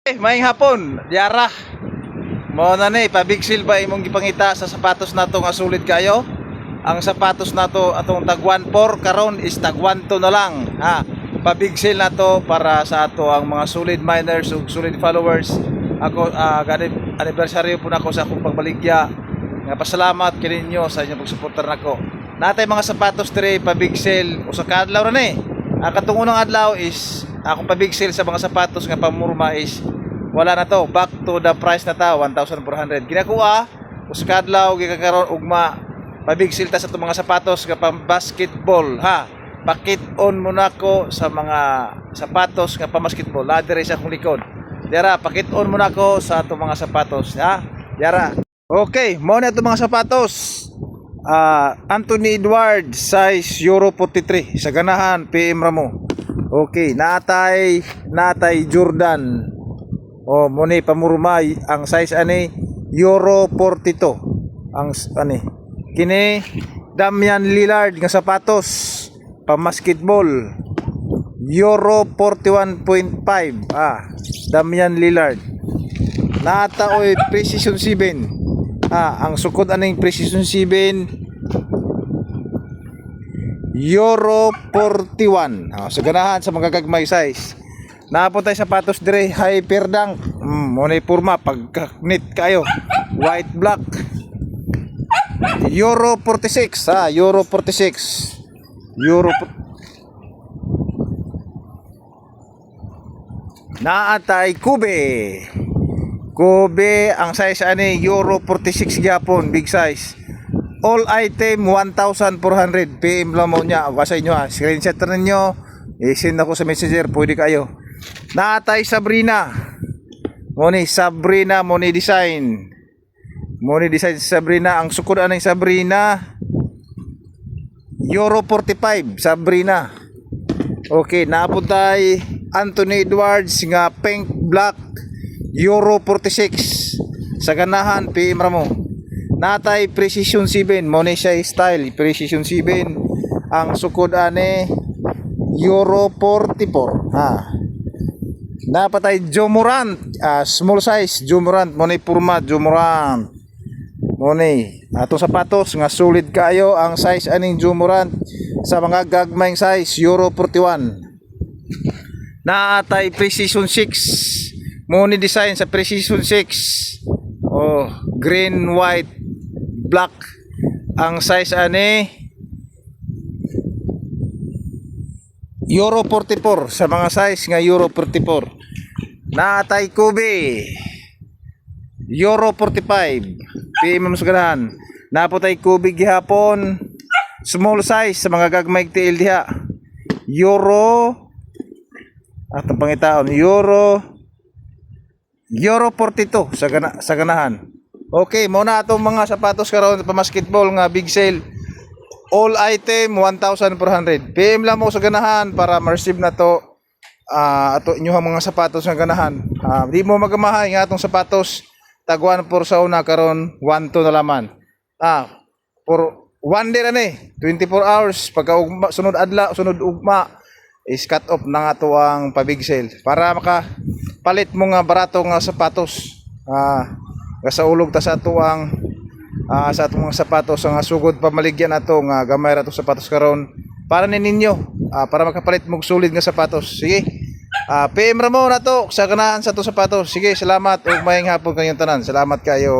Maayong hapon, Yara. Mao na ni pabig silba imong gipangita sa sapatos nato nga sulit kayo. Ang sapatos nato atong tag 1.4 karon is tag 1.2 na lang. Ha. Pabig sale nato para sa ato ang mga solid miners ug solid followers. Ako anniversary po nako sa akong pagbaligya. Nga pasalamat kininyo sa inyong pagsuportar nako. Natay mga sapatos dire pabig sale usa ka adlaw ra ni. Katong unang adlaw is akong pabig sale sa mga sapatos nga pamurma is wala na to, back to the price na ta 1,400. Ginakuha uskadlaw gikakaron ugma pabig sale ta sa itong mga sapatos nga pang basketball ha. Pakit-on mo na ko sa mga sapatos nga pang basketball. Ladder sa akong likod. Yara, pakit-on mo na ko sa itong mga sapatos ha. Yara. Okay, mo na itong mga sapatos. Anthony Edwards size Euro 43 sa ganahan PM Ramo. Okay, natay Jordan. Muni pamurmay ang size ani Euro 42. Ang ani kini Damian Lillard nga sapatos pang basketball Euro 41.5. Damian Lillard. Nata oy Precision 7. Ang sukod aning Precision 7 Euro 41. Sa ganahan sa mga gagmay size. Napunta tayo sapatos dire Hyperdunk. Muna purma pagka-knit kayo. White black. Euro 46 Euro 46. Naatay Kobe ang size ani Euro 46 gyapon, big size. All item 1,400 PM lang mo niya. Basa inyo screenshot ninyo. I-send ako sa messenger, pwede kayo. Naatay Sabrina. Sabrina design. Sabrina. Ang sukod anong Sabrina Euro 45 Sabrina. Okay, napuntay Anthony Edwards nga pink black Euro 46 sa ganahan PM Ramo. Natay Precision 7 siya style Precision 7. Ang sukod ane Euro 44 Napatay Joe Morant, small size Joe Morant, purma Joe Morant. Atong sapatos nga solid kayo ang size aning Joe Morant sa mga gagmayng size Euro 41. Naatay Precision 6. Design sa Precision 6. Green, white, black. Ang size ani Euro 44 sa mga size nga Euro 44. Naatay Kobe Euro 45 PM sa ganahan. Naputay Kobe gihapon small size sa mga gagmay tiil diha Euro atong pangitaon Euro 42 sa ganahan. Okay, muna atong mga sapatos karon sa basketball nga big sale. All item 1,400 PM lang mo sa ganahan para ma-receive na to ato inyong mga sapatos nga ganahan. Di mo magamahay nga atong sapatos tag 1.4 sa una karon 1.2 na laman. For one day na ni 24 hours pagka sunod adlaw sunod ugma is cut off na nga to ang pabig sale para makapalit mo nga barato nga sapatos. Sa ulog ta sa ato ang sa atong mga sapatos nga sugod pamaligyan nato nga gamay ra to sapatos karon para ninyo para makapalit mo solid nga sapatos. Sige. PM Ramo na to sa ganahan sa to sapatos. Sige, salamat ug maayong hapon kayong tanan. Salamat kayo.